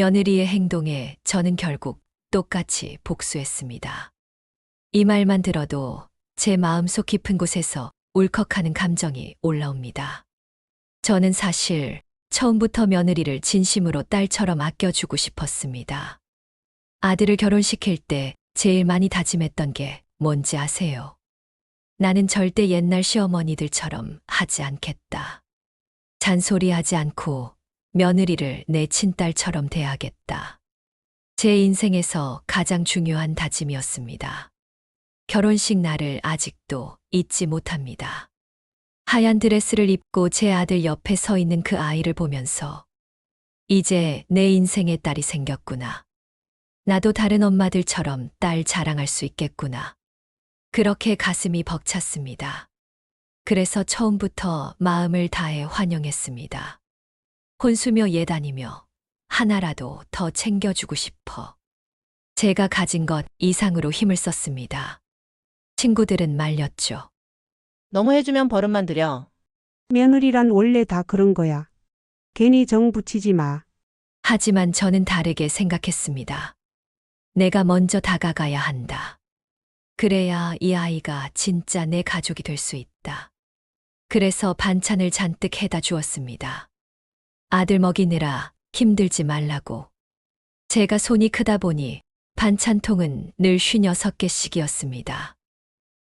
며느리의 행동에 저는 결국 똑같이 복수했습니다. 이 말만 들어도 제 마음속 깊은 곳에서 울컥하는 감정이 올라옵니다. 저는 사실 처음부터 며느리를 진심으로 딸처럼 아껴주고 싶었습니다. 아들을 결혼시킬 때 제일 많이 다짐했던 게 뭔지 아세요? 나는 절대 옛날 시어머니들처럼 하지 않겠다. 잔소리하지 않고 며느리를 내 친딸처럼 대하겠다. 제 인생에서 가장 중요한 다짐이었습니다. 결혼식 날을 아직도 잊지 못합니다. 하얀 드레스를 입고 제 아들 옆에 서 있는 그 아이를 보면서 이제 내 인생의 딸이 생겼구나. 나도 다른 엄마들처럼 딸 자랑할 수 있겠구나. 그렇게 가슴이 벅찼습니다. 그래서 처음부터 마음을 다해 환영했습니다. 혼수며 예단이며 하나라도 더 챙겨주고 싶어. 제가 가진 것 이상으로 힘을 썼습니다. 친구들은 말렸죠. 너무 해주면 버릇만 들여. 며느리란 원래 다 그런 거야. 괜히 정 붙이지 마. 하지만 저는 다르게 생각했습니다. 내가 먼저 다가가야 한다. 그래야 이 아이가 진짜 내 가족이 될 수 있다. 그래서 반찬을 잔뜩 해다 주었습니다. 아들 먹이느라 힘들지 말라고. 제가 손이 크다 보니 반찬통은 늘 56개씩이었습니다.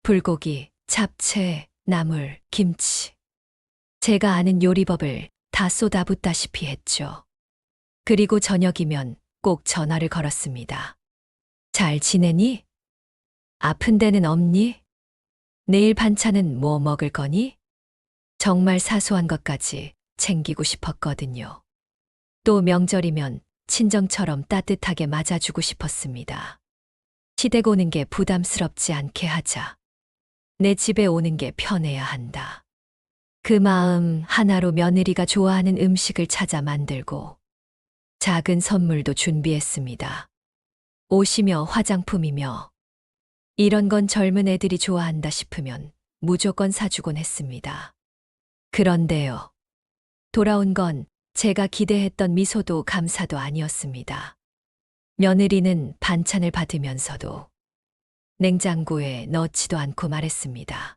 불고기, 잡채, 나물, 김치. 제가 아는 요리법을 다 쏟아붓다시피 했죠. 그리고 저녁이면 꼭 전화를 걸었습니다. 잘 지내니? 아픈 데는 없니? 내일 반찬은 뭐 먹을 거니? 정말 사소한 것까지 챙기고 싶었거든요. 또 명절이면 친정처럼 따뜻하게 맞아주고 싶었습니다. 시댁 오는 게 부담스럽지 않게 하자. 내 집에 오는 게 편해야 한다. 그 마음 하나로 며느리가 좋아하는 음식을 찾아 만들고 작은 선물도 준비했습니다. 옷이며 화장품이며 이런 건 젊은 애들이 좋아한다 싶으면 무조건 사주곤 했습니다. 그런데요. 돌아온 건 제가 기대했던 미소도 감사도 아니었습니다. 며느리는 반찬을 받으면서도 냉장고에 넣지도 않고 말했습니다.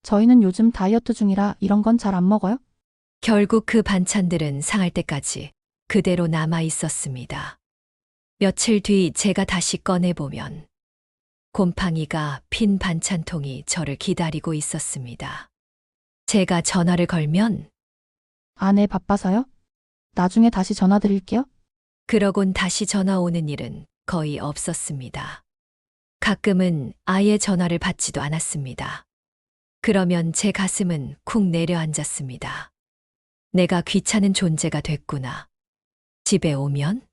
저희는 요즘 다이어트 중이라 이런 건 잘 안 먹어요? 결국 그 반찬들은 상할 때까지 그대로 남아 있었습니다. 며칠 뒤 제가 다시 꺼내보면 곰팡이가 핀 반찬통이 저를 기다리고 있었습니다. 제가 전화를 걸면 아내 바빠서요? 나중에 다시 전화 드릴게요. 그러곤 다시 전화 오는 일은 거의 없었습니다. 가끔은 아예 전화를 받지도 않았습니다. 그러면 제 가슴은 쿵 내려앉았습니다. 내가 귀찮은 존재가 됐구나. 집에 오면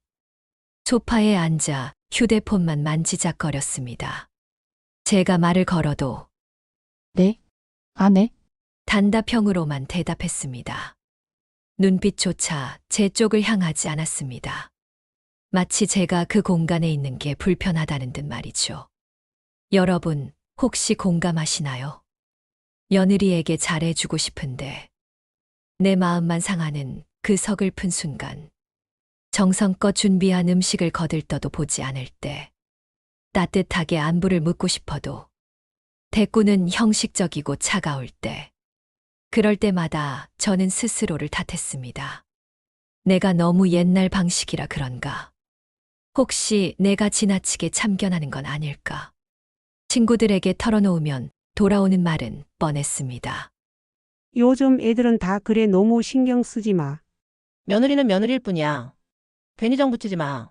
소파에 앉아 휴대폰만 만지작거렸습니다. 제가 말을 걸어도 네? 아내? 단답형으로만 대답했습니다. 눈빛조차 제 쪽을 향하지 않았습니다. 마치 제가 그 공간에 있는 게 불편하다는 듯 말이죠. 여러분, 혹시 공감하시나요? 며느리에게 잘해주고 싶은데 내 마음만 상하는 그 서글픈 순간, 정성껏 준비한 음식을 거들떠도 보지 않을 때, 따뜻하게 안부를 묻고 싶어도 대꾸는 형식적이고 차가울 때, 그럴 때마다 저는 스스로를 탓했습니다. 내가 너무 옛날 방식이라 그런가? 혹시 내가 지나치게 참견하는 건 아닐까? 친구들에게 털어놓으면 돌아오는 말은 뻔했습니다. 요즘 애들은 다 그래 너무 신경 쓰지 마. 며느리는 며느리일 뿐이야. 괜히 정 붙이지 마.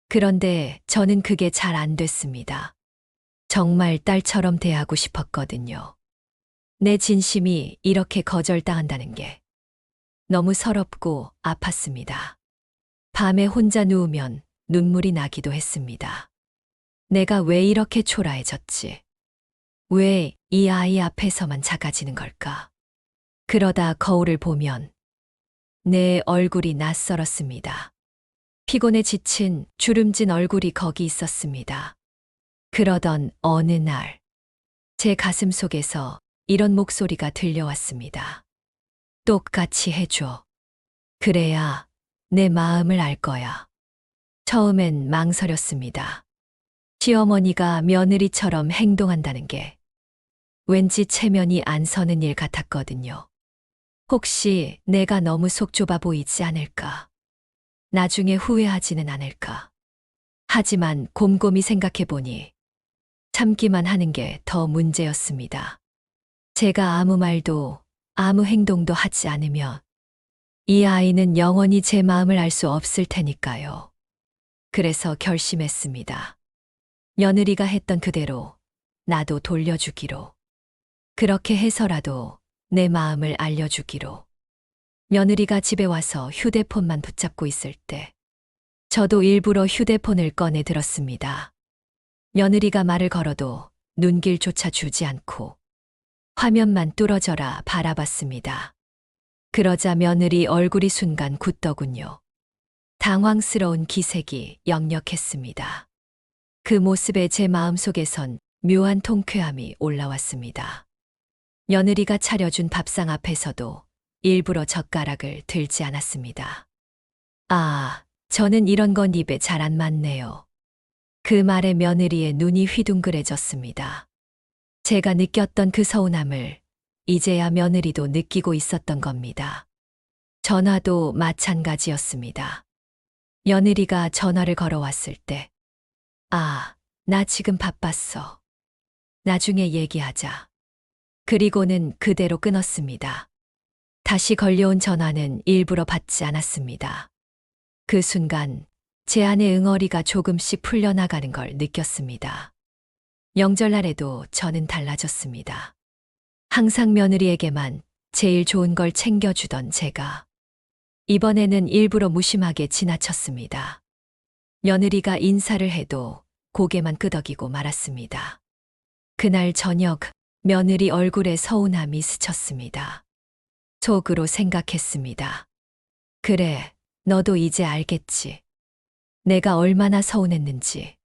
그런데 저는 그게 잘 안 됐습니다. 정말 딸처럼 대하고 싶었거든요. 내 진심이 이렇게 거절당한다는 게 너무 서럽고 아팠습니다. 밤에 혼자 누우면 눈물이 나기도 했습니다. 내가 왜 이렇게 초라해졌지? 왜 이 아이 앞에서만 작아지는 걸까? 그러다 거울을 보면 내 얼굴이 낯설었습니다. 피곤에 지친 주름진 얼굴이 거기 있었습니다. 그러던 어느 날, 제 가슴 속에서 이런 목소리가 들려왔습니다. 똑같이 해줘. 그래야 내 마음을 알 거야. 처음엔 망설였습니다. 시어머니가 며느리처럼 행동한다는 게 왠지 체면이 안 서는 일 같았거든요. 혹시 내가 너무 속 좁아 보이지 않을까? 나중에 후회하지는 않을까? 하지만 곰곰이 생각해 보니 참기만 하는 게 더 문제였습니다. 제가 아무 말도 아무 행동도 하지 않으면 이 아이는 영원히 제 마음을 알 수 없을 테니까요. 그래서 결심했습니다. 며느리가 했던 그대로 나도 돌려주기로. 그렇게 해서라도 내 마음을 알려주기로. 며느리가 집에 와서 휴대폰만 붙잡고 있을 때 저도 일부러 휴대폰을 꺼내 들었습니다. 며느리가 말을 걸어도 눈길조차 주지 않고 화면만 뚫어져라 바라봤습니다. 그러자 며느리 얼굴이 순간 굳더군요. 당황스러운 기색이 역력했습니다. 그 모습에 제 마음속에선 묘한 통쾌함이 올라왔습니다. 며느리가 차려준 밥상 앞에서도 일부러 젓가락을 들지 않았습니다. 아, 저는 이런 건 입에 잘 안 맞네요. 그 말에 며느리의 눈이 휘둥그레졌습니다. 제가 느꼈던 그 서운함을 이제야 며느리도 느끼고 있었던 겁니다. 전화도 마찬가지였습니다. 며느리가 전화를 걸어왔을 때, 아, 나 지금 바빴어. 나중에 얘기하자. 그리고는 그대로 끊었습니다. 다시 걸려온 전화는 일부러 받지 않았습니다. 그 순간 제 안의 응어리가 조금씩 풀려나가는 걸 느꼈습니다. 명절날에도 저는 달라졌습니다. 항상 며느리에게만 제일 좋은 걸 챙겨주던 제가 이번에는 일부러 무심하게 지나쳤습니다. 며느리가 인사를 해도 고개만 끄덕이고 말았습니다. 그날 저녁 며느리 얼굴에 서운함이 스쳤습니다. 속으로 생각했습니다. 그래, 너도 이제 알겠지. 내가 얼마나 서운했는지.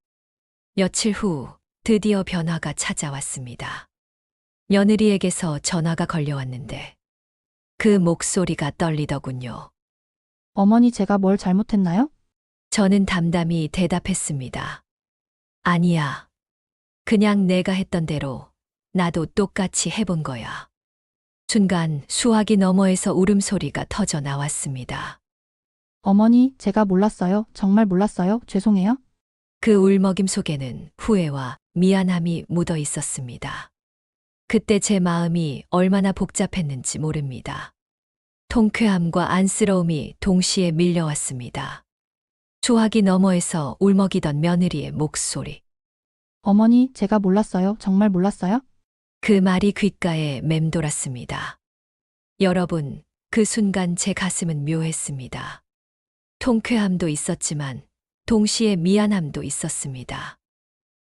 며칠 후 드디어 변화가 찾아왔습니다. 며느리에게서 전화가 걸려왔는데 그 목소리가 떨리더군요. 어머니, 제가 뭘 잘못했나요? 저는 담담히 대답했습니다. 아니야. 그냥 내가 했던 대로 나도 똑같이 해본 거야. 순간 수화기 너머에서 울음소리가 터져 나왔습니다. 어머니, 제가 몰랐어요. 정말 몰랐어요. 죄송해요. 그 울먹임 속에는 후회와 미안함이 묻어 있었습니다. 그때 제 마음이 얼마나 복잡했는지 모릅니다. 통쾌함과 안쓰러움이 동시에 밀려왔습니다. 수화기 너머에서 울먹이던 며느리의 목소리. 어머니, 제가 몰랐어요. 정말 몰랐어요. 그 말이 귓가에 맴돌았습니다. 여러분, 그 순간 제 가슴은 묘했습니다. 통쾌함도 있었지만 동시에 미안함도 있었습니다.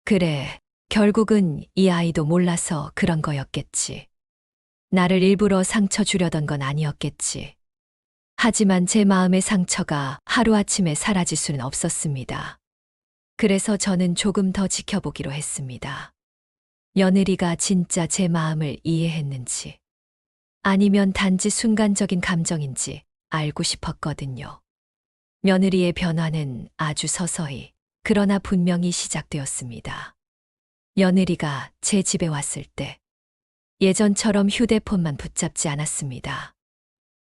그래, 결국은 이 아이도 몰라서 그런 거였겠지. 나를 일부러 상처 주려던 건 아니었겠지. 하지만 제 마음의 상처가 하루아침에 사라질 수는 없었습니다. 그래서 저는 조금 더 지켜보기로 했습니다. 며느리가 진짜 제 마음을 이해했는지, 아니면 단지 순간적인 감정인지 알고 싶었거든요. 며느리의 변화는 아주 서서히, 그러나 분명히 시작되었습니다. 며느리가 제 집에 왔을 때 예전처럼 휴대폰만 붙잡지 않았습니다.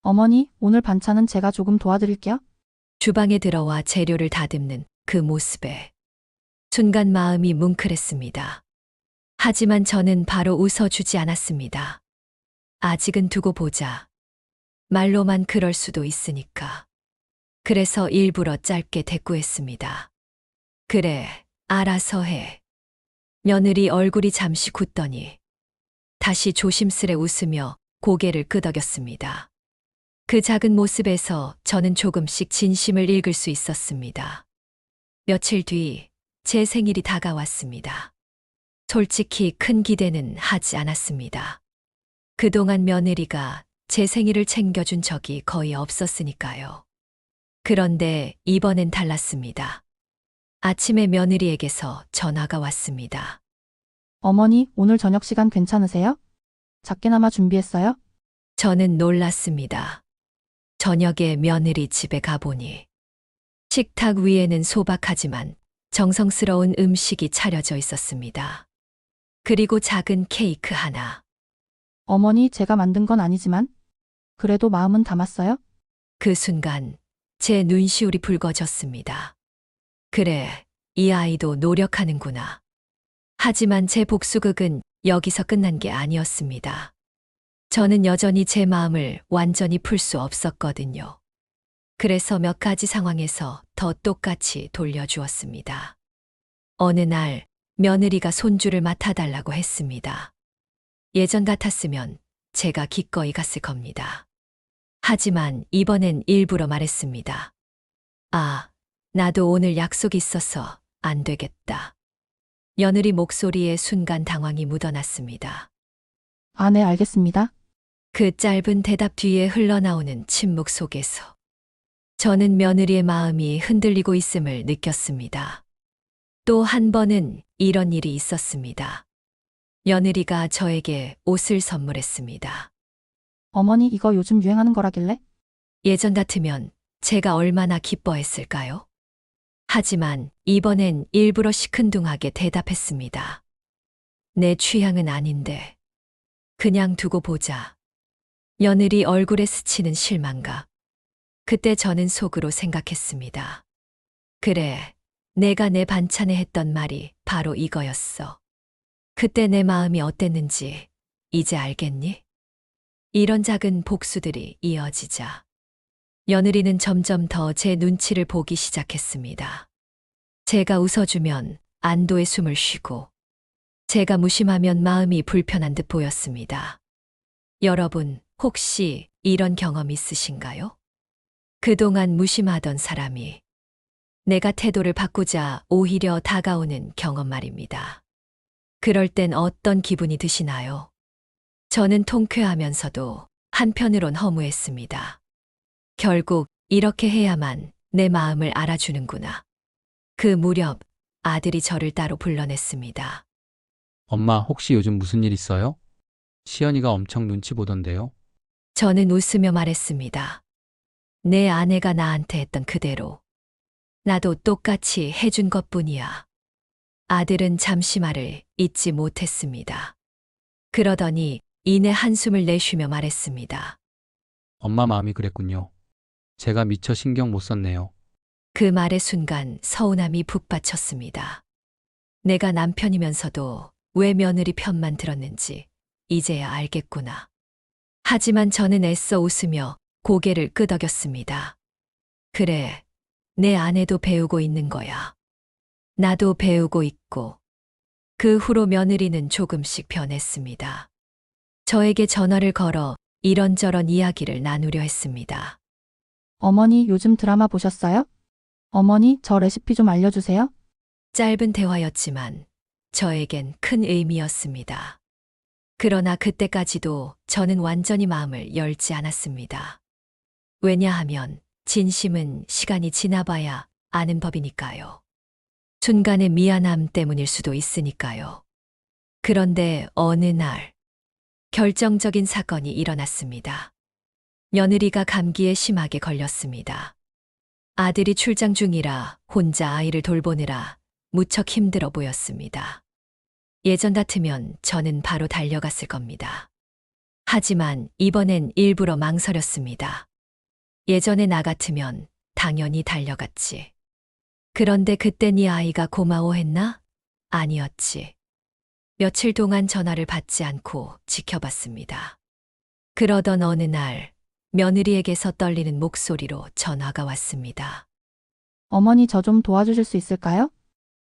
어머니, 오늘 반찬은 제가 조금 도와드릴게요. 주방에 들어와 재료를 다듬는 그 모습에 순간 마음이 뭉클했습니다. 하지만 저는 바로 웃어주지 않았습니다. 아직은 두고 보자. 말로만 그럴 수도 있으니까. 그래서 일부러 짧게 대꾸했습니다. 그래, 알아서 해. 며느리 얼굴이 잠시 굳더니 다시 조심스레 웃으며 고개를 끄덕였습니다. 그 작은 모습에서 저는 조금씩 진심을 읽을 수 있었습니다. 며칠 뒤 제 생일이 다가왔습니다. 솔직히 큰 기대는 하지 않았습니다. 그동안 며느리가 제 생일을 챙겨준 적이 거의 없었으니까요. 그런데 이번엔 달랐습니다. 아침에 며느리에게서 전화가 왔습니다. 어머니, 오늘 저녁 시간 괜찮으세요? 작게나마 준비했어요? 저는 놀랐습니다. 저녁에 며느리 집에 가보니 식탁 위에는 소박하지만 정성스러운 음식이 차려져 있었습니다. 그리고 작은 케이크 하나. 어머니, 제가 만든 건 아니지만 그래도 마음은 담았어요? 그 순간 제 눈시울이 붉어졌습니다. 그래, 이 아이도 노력하는구나. 하지만 제 복수극은 여기서 끝난 게 아니었습니다. 저는 여전히 제 마음을 완전히 풀 수 없었거든요. 그래서 몇 가지 상황에서 더 똑같이 돌려주었습니다. 어느 날 며느리가 손주를 맡아달라고 했습니다. 예전 같았으면 제가 기꺼이 갔을 겁니다. 하지만 이번엔 일부러 말했습니다. 아, 나도 오늘 약속이 있어서 안 되겠다. 며느리 목소리에 순간 당황이 묻어났습니다. 아, 네, 알겠습니다. 그 짧은 대답 뒤에 흘러나오는 침묵 속에서 저는 며느리의 마음이 흔들리고 있음을 느꼈습니다. 또 한 번은 이런 일이 있었습니다. 며느리가 저에게 옷을 선물했습니다. 어머니, 이거 요즘 유행하는 거라길래? 예전 같으면 제가 얼마나 기뻐했을까요? 하지만 이번엔 일부러 시큰둥하게 대답했습니다. 내 취향은 아닌데 그냥 두고 보자. 며느리 얼굴에 스치는 실망감. 그때 저는 속으로 생각했습니다. 그래, 내가 내 반찬에 했던 말이 바로 이거였어. 그때 내 마음이 어땠는지 이제 알겠니? 이런 작은 복수들이 이어지자 며느리는 점점 더 제 눈치를 보기 시작했습니다. 제가 웃어주면 안도의 숨을 쉬고 제가 무심하면 마음이 불편한 듯 보였습니다. 여러분, 혹시 이런 경험 있으신가요? 그동안 무심하던 사람이 내가 태도를 바꾸자 오히려 다가오는 경험 말입니다. 그럴 땐 어떤 기분이 드시나요? 저는 통쾌하면서도 한편으론 허무했습니다. 결국 이렇게 해야만 내 마음을 알아주는구나. 그 무렵 아들이 저를 따로 불러냈습니다. 엄마, 혹시 요즘 무슨 일 있어요? 시연이가 엄청 눈치 보던데요. 저는 웃으며 말했습니다. 내 아내가 나한테 했던 그대로. 나도 똑같이 해준 것뿐이야. 아들은 잠시 말을 잇지 못했습니다. 그러더니 이내 한숨을 내쉬며 말했습니다. 엄마 마음이 그랬군요. 제가 미처 신경 못 썼네요. 그 말의 순간 서운함이 북받쳤습니다. 내가 남편이면서도 왜 며느리 편만 들었는지 이제야 알겠구나. 하지만 저는 애써 웃으며 고개를 끄덕였습니다. 그래, 내 아내도 배우고 있는 거야. 나도 배우고 있고. 그 후로 며느리는 조금씩 변했습니다. 저에게 전화를 걸어 이런저런 이야기를 나누려 했습니다. 어머니, 요즘 드라마 보셨어요? 어머니, 저 레시피 좀 알려주세요. 짧은 대화였지만 저에겐 큰 의미였습니다. 그러나 그때까지도 저는 완전히 마음을 열지 않았습니다. 왜냐하면 진심은 시간이 지나봐야 아는 법이니까요. 순간의 미안함 때문일 수도 있으니까요. 그런데 어느 날 결정적인 사건이 일어났습니다. 며느리가 감기에 심하게 걸렸습니다. 아들이 출장 중이라 혼자 아이를 돌보느라 무척 힘들어 보였습니다. 예전 같으면 저는 바로 달려갔을 겁니다. 하지만 이번엔 일부러 망설였습니다. 예전에 나 같으면 당연히 달려갔지. 그런데 그땐 이 아이가 고마워했나? 아니었지. 며칠 동안 전화를 받지 않고 지켜봤습니다. 그러던 어느 날 며느리에게서 떨리는 목소리로 전화가 왔습니다. 어머니, 저 좀 도와주실 수 있을까요?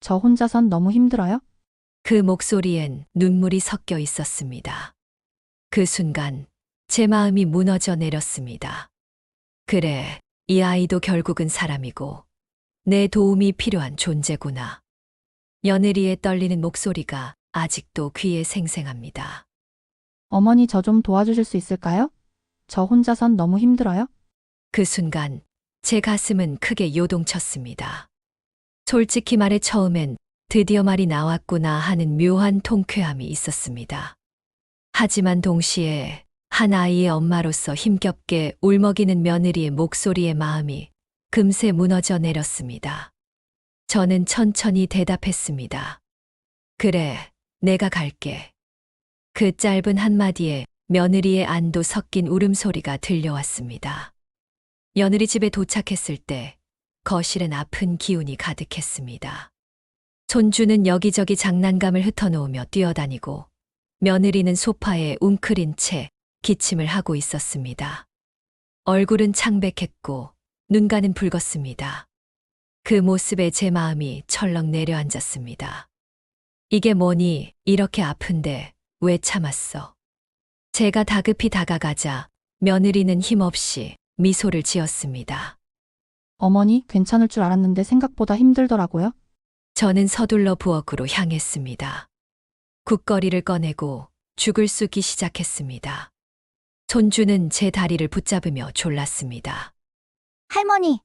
저 혼자선 너무 힘들어요. 그 목소리엔 눈물이 섞여 있었습니다. 그 순간 제 마음이 무너져 내렸습니다. 그래, 이 아이도 결국은 사람이고 내 도움이 필요한 존재구나. 며느리의 떨리는 목소리가 아직도 귀에 생생합니다. 어머니, 저 좀 도와주실 수 있을까요? 저 혼자선 너무 힘들어요. 그 순간 제 가슴은 크게 요동쳤습니다. 솔직히 말해 처음엔 드디어 말이 나왔구나 하는 묘한 통쾌함이 있었습니다. 하지만 동시에 한 아이의 엄마로서 힘겹게 울먹이는 며느리의 목소리의 마음이 금세 무너져 내렸습니다. 저는 천천히 대답했습니다. 그래, 내가 갈게. 그 짧은 한마디에 며느리의 안도 섞인 울음소리가 들려왔습니다. 며느리 집에 도착했을 때 거실엔 아픈 기운이 가득했습니다. 손주는 여기저기 장난감을 흩어놓으며 뛰어다니고 며느리는 소파에 웅크린 채 기침을 하고 있었습니다. 얼굴은 창백했고 눈가는 붉었습니다. 그 모습에 제 마음이 철렁 내려앉았습니다. 이게 뭐니, 이렇게 아픈데 왜 참았어? 제가 다급히 다가가자 며느리는 힘없이 미소를 지었습니다. 어머니, 괜찮을 줄 알았는데 생각보다 힘들더라고요. 저는 서둘러 부엌으로 향했습니다. 국거리를 꺼내고 죽을 쑤기 시작했습니다. 손주는 제 다리를 붙잡으며 졸랐습니다. 할머니,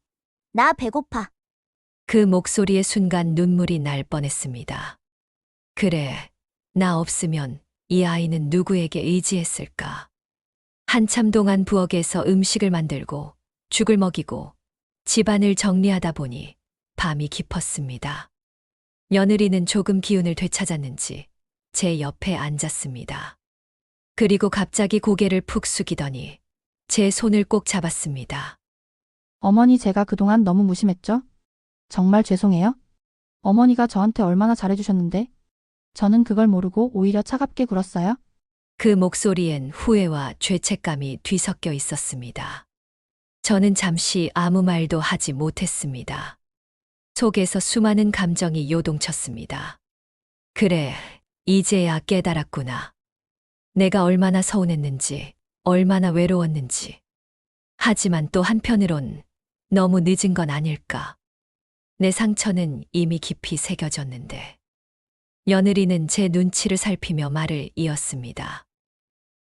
나 배고파. 그 목소리에 순간 눈물이 날 뻔했습니다. 그래, 나 없으면 이 아이는 누구에게 의지했을까? 한참 동안 부엌에서 음식을 만들고 죽을 먹이고 집안을 정리하다 보니 밤이 깊었습니다. 며느리는 조금 기운을 되찾았는지 제 옆에 앉았습니다. 그리고 갑자기 고개를 푹 숙이더니 제 손을 꼭 잡았습니다. 어머니, 제가 그동안 너무 무심했죠? 정말 죄송해요. 어머니가 저한테 얼마나 잘해주셨는데 저는 그걸 모르고 오히려 차갑게 굴었어요. 그 목소리엔 후회와 죄책감이 뒤섞여 있었습니다. 저는 잠시 아무 말도 하지 못했습니다. 속에서 수많은 감정이 요동쳤습니다. 그래, 이제야 깨달았구나. 내가 얼마나 서운했는지, 얼마나 외로웠는지. 하지만 또 한편으론 너무 늦은 건 아닐까. 내 상처는 이미 깊이 새겨졌는데. 며느리는 제 눈치를 살피며 말을 이었습니다.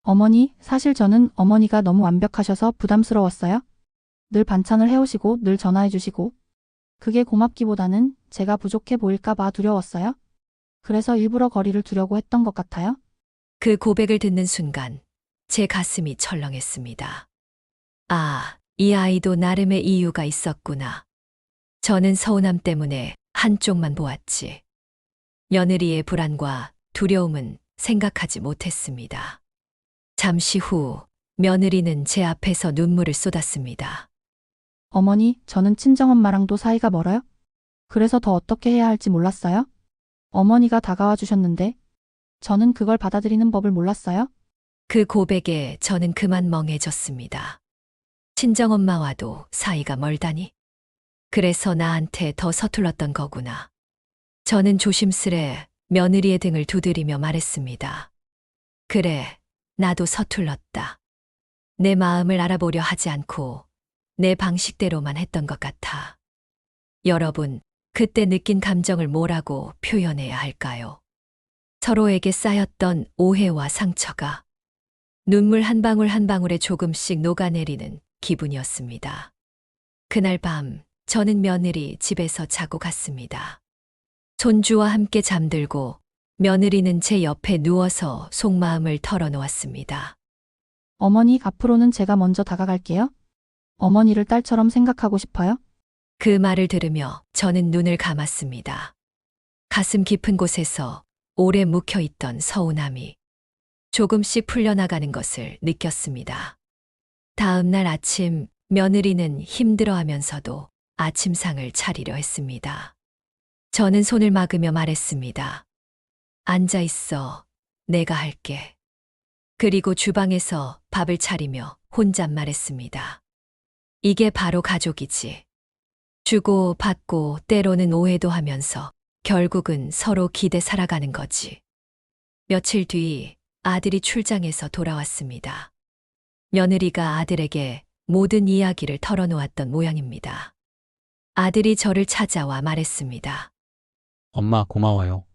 어머니, 사실 저는 어머니가 너무 완벽하셔서 부담스러웠어요. 늘 반찬을 해오시고 늘 전화해주시고 그게 고맙기보다는 제가 부족해 보일까봐 두려웠어요. 그래서 일부러 거리를 두려고 했던 것 같아요. 그 고백을 듣는 순간 제 가슴이 철렁했습니다. 아, 이 아이도 나름의 이유가 있었구나. 저는 서운함 때문에 한쪽만 보았지. 며느리의 불안과 두려움은 생각하지 못했습니다. 잠시 후 며느리는 제 앞에서 눈물을 쏟았습니다. 어머니, 저는 친정엄마랑도 사이가 멀어요. 그래서 더 어떻게 해야 할지 몰랐어요. 어머니가 다가와 주셨는데 저는 그걸 받아들이는 법을 몰랐어요. 그 고백에 저는 그만 멍해졌습니다. 친정엄마와도 사이가 멀다니? 그래서 나한테 더 서툴렀던 거구나. 저는 조심스레 며느리의 등을 두드리며 말했습니다. 그래, 나도 서툴렀다. 내 마음을 알아보려 하지 않고 내 방식대로만 했던 것 같아. 여러분, 그때 느낀 감정을 뭐라고 표현해야 할까요? 서로에게 쌓였던 오해와 상처가 눈물 한 방울 한 방울에 조금씩 녹아내리는 기분이었습니다. 그날 밤 저는 며느리 집에서 자고 갔습니다. 손주와 함께 잠들고 며느리는 제 옆에 누워서 속마음을 털어놓았습니다. 어머니, 앞으로는 제가 먼저 다가갈게요. 어머니를 딸처럼 생각하고 싶어요. 그 말을 들으며 저는 눈을 감았습니다. 가슴 깊은 곳에서 오래 묵혀있던 서운함이 조금씩 풀려나가는 것을 느꼈습니다. 다음 날 아침 며느리는 힘들어하면서도 아침상을 차리려 했습니다. 저는 손을 막으며 말했습니다. 앉아 있어. 내가 할게. 그리고 주방에서 밥을 차리며 혼잣말했습니다. 이게 바로 가족이지. 주고 받고 때로는 오해도 하면서 결국은 서로 기대 살아가는 거지. 며칠 뒤 아들이 출장해서 돌아왔습니다. 며느리가 아들에게 모든 이야기를 털어놓았던 모양입니다. 아들이 저를 찾아와 말했습니다. 엄마 고마워요.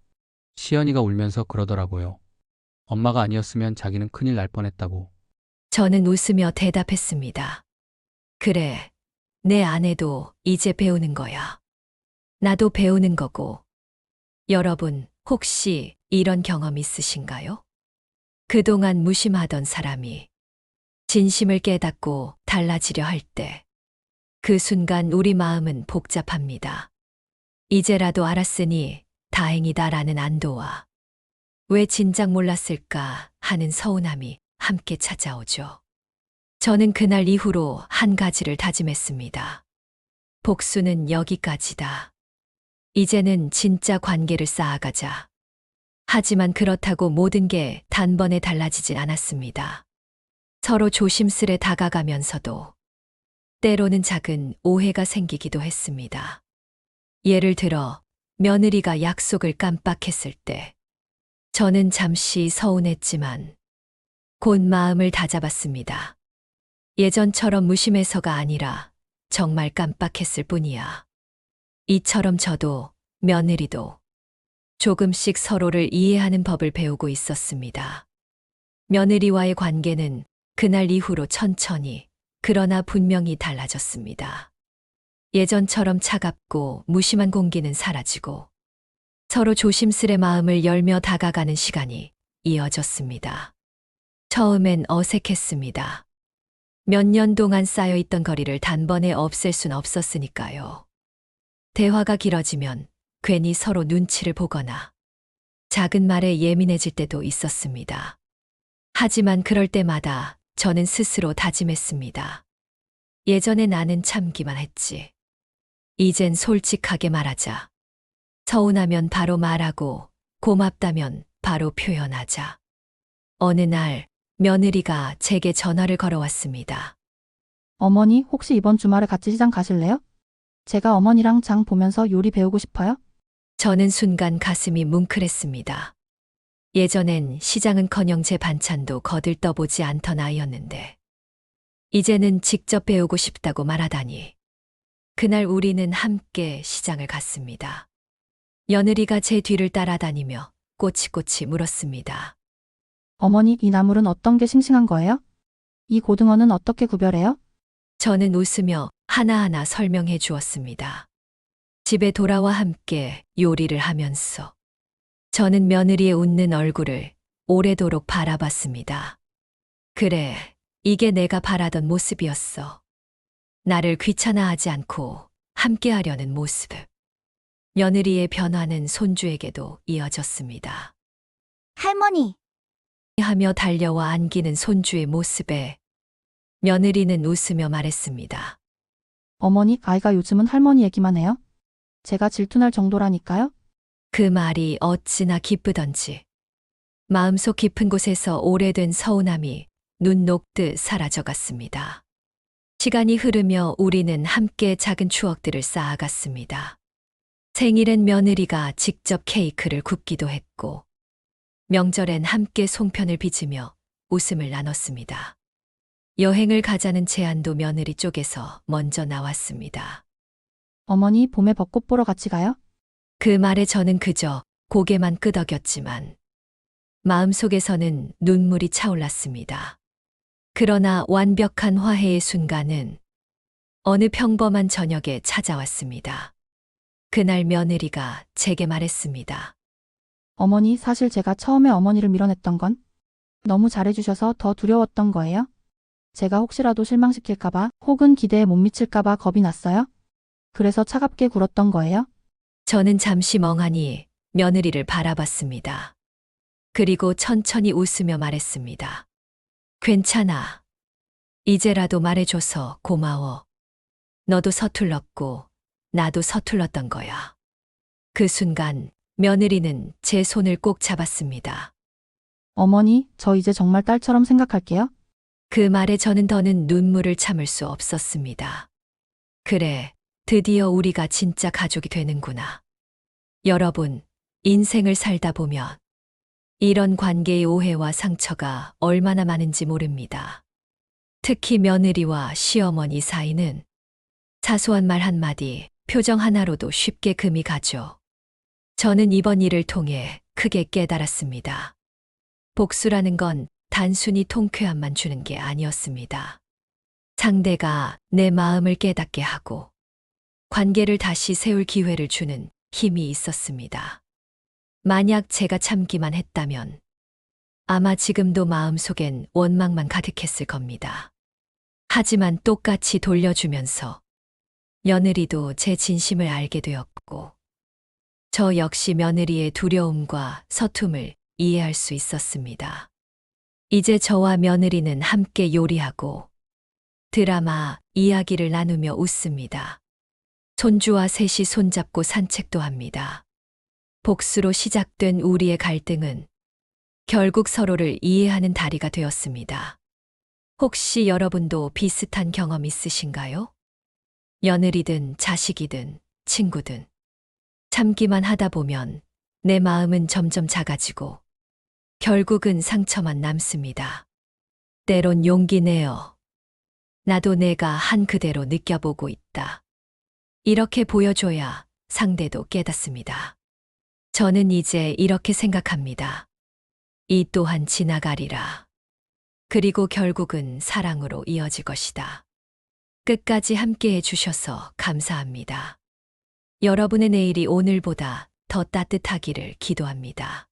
시연이가 울면서 그러더라고요. 엄마가 아니었으면 자기는 큰일 날 뻔했다고. 저는 웃으며 대답했습니다. 그래, 내 아내도 이제 배우는 거야. 나도 배우는 거고. 여러분, 혹시 이런 경험 있으신가요? 그동안 무심하던 사람이 진심을 깨닫고 달라지려 할 때 그 순간 우리 마음은 복잡합니다. 이제라도 알았으니 다행이다라는 안도와 왜 진작 몰랐을까 하는 서운함이 함께 찾아오죠. 저는 그날 이후로 한 가지를 다짐했습니다. 복수는 여기까지다. 이제는 진짜 관계를 쌓아가자. 하지만 그렇다고 모든 게 단번에 달라지진 않았습니다. 서로 조심스레 다가가면서도 때로는 작은 오해가 생기기도 했습니다. 예를 들어 며느리가 약속을 깜빡했을 때 저는 잠시 서운했지만 곧 마음을 다잡았습니다. 예전처럼 무심해서가 아니라 정말 깜빡했을 뿐이야. 이처럼 저도 며느리도 조금씩 서로를 이해하는 법을 배우고 있었습니다. 며느리와의 관계는 그날 이후로 천천히 그러나 분명히 달라졌습니다. 예전처럼 차갑고 무심한 공기는 사라지고 서로 조심스레 마음을 열며 다가가는 시간이 이어졌습니다. 처음엔 어색했습니다. 몇 년 동안 쌓여있던 거리를 단번에 없앨 순 없었으니까요. 대화가 길어지면 괜히 서로 눈치를 보거나 작은 말에 예민해질 때도 있었습니다. 하지만 그럴 때마다 저는 스스로 다짐했습니다. 예전에 나는 참기만 했지. 이젠 솔직하게 말하자. 서운하면 바로 말하고 고맙다면 바로 표현하자. 어느 날 며느리가 제게 전화를 걸어왔습니다. 어머니, 혹시 이번 주말에 같이 시장 가실래요? 제가 어머니랑 장 보면서 요리 배우고 싶어요. 저는 순간 가슴이 뭉클했습니다. 예전엔 시장은커녕 제 반찬도 거들떠보지 않던 아이였는데 이제는 직접 배우고 싶다고 말하다니. 그날 우리는 함께 시장을 갔습니다. 며느리가 제 뒤를 따라다니며 꼬치꼬치 물었습니다. 어머니, 이 나물은 어떤 게 싱싱한 거예요? 이 고등어는 어떻게 구별해요? 저는 웃으며 하나하나 설명해 주었습니다. 집에 돌아와 함께 요리를 하면서 저는 며느리의 웃는 얼굴을 오래도록 바라봤습니다. 그래, 이게 내가 바라던 모습이었어. 나를 귀찮아하지 않고 함께하려는 모습. 며느리의 변화는 손주에게도 이어졌습니다. 할머니, 하며 달려와 안기는 손주의 모습에 며느리는 웃으며 말했습니다. 어머니, 아이가 요즘은 할머니 얘기만 해요? 제가 질투날 정도라니까요? 그 말이 어찌나 기쁘던지 마음속 깊은 곳에서 오래된 서운함이 눈 녹듯 사라져갔습니다. 시간이 흐르며 우리는 함께 작은 추억들을 쌓아갔습니다. 생일엔 며느리가 직접 케이크를 굽기도 했고 명절엔 함께 송편을 빚으며 웃음을 나눴습니다. 여행을 가자는 제안도 며느리 쪽에서 먼저 나왔습니다. 어머니, 봄에 벚꽃 보러 같이 가요? 그 말에 저는 그저 고개만 끄덕였지만 마음속에서는 눈물이 차올랐습니다. 그러나 완벽한 화해의 순간은 어느 평범한 저녁에 찾아왔습니다. 그날 며느리가 제게 말했습니다. 어머니, 사실 제가 처음에 어머니를 밀어냈던 건 너무 잘해주셔서 더 두려웠던 거예요. 제가 혹시라도 실망시킬까봐 혹은 기대에 못 미칠까봐 겁이 났어요. 그래서 차갑게 굴었던 거예요. 저는 잠시 멍하니 며느리를 바라봤습니다. 그리고 천천히 웃으며 말했습니다. 괜찮아. 이제라도 말해줘서 고마워. 너도 서툴렀고 나도 서툴렀던 거야. 그 순간 며느리는 제 손을 꼭 잡았습니다. 어머니, 저 이제 정말 딸처럼 생각할게요. 그 말에 저는 더는 눈물을 참을 수 없었습니다. 그래, 드디어 우리가 진짜 가족이 되는구나. 여러분, 인생을 살다 보면 이런 관계의 오해와 상처가 얼마나 많은지 모릅니다. 특히 며느리와 시어머니 사이는 사소한 말 한마디, 표정 하나로도 쉽게 금이 가죠. 저는 이번 일을 통해 크게 깨달았습니다. 복수라는 건 단순히 통쾌함만 주는 게 아니었습니다. 상대가 내 마음을 깨닫게 하고 관계를 다시 세울 기회를 주는 힘이 있었습니다. 만약 제가 참기만 했다면 아마 지금도 마음속엔 원망만 가득했을 겁니다. 하지만 똑같이 돌려주면서 며느리도 제 진심을 알게 되었고, 저 역시 며느리의 두려움과 서툼을 이해할 수 있었습니다. 이제 저와 며느리는 함께 요리하고 드라마, 이야기를 나누며 웃습니다. 손주와 셋이 손잡고 산책도 합니다. 복수로 시작된 우리의 갈등은 결국 서로를 이해하는 다리가 되었습니다. 혹시 여러분도 비슷한 경험 있으신가요? 며느리든 자식이든 친구든 참기만 하다 보면 내 마음은 점점 작아지고 결국은 상처만 남습니다. 때론 용기 내어 나도 내가 한 그대로 느껴보고 있다. 이렇게 보여줘야 상대도 깨닫습니다. 저는 이제 이렇게 생각합니다. 이 또한 지나가리라. 그리고 결국은 사랑으로 이어질 것이다. 끝까지 함께 해주셔서 감사합니다. 여러분의 내일이 오늘보다 더 따뜻하기를 기도합니다.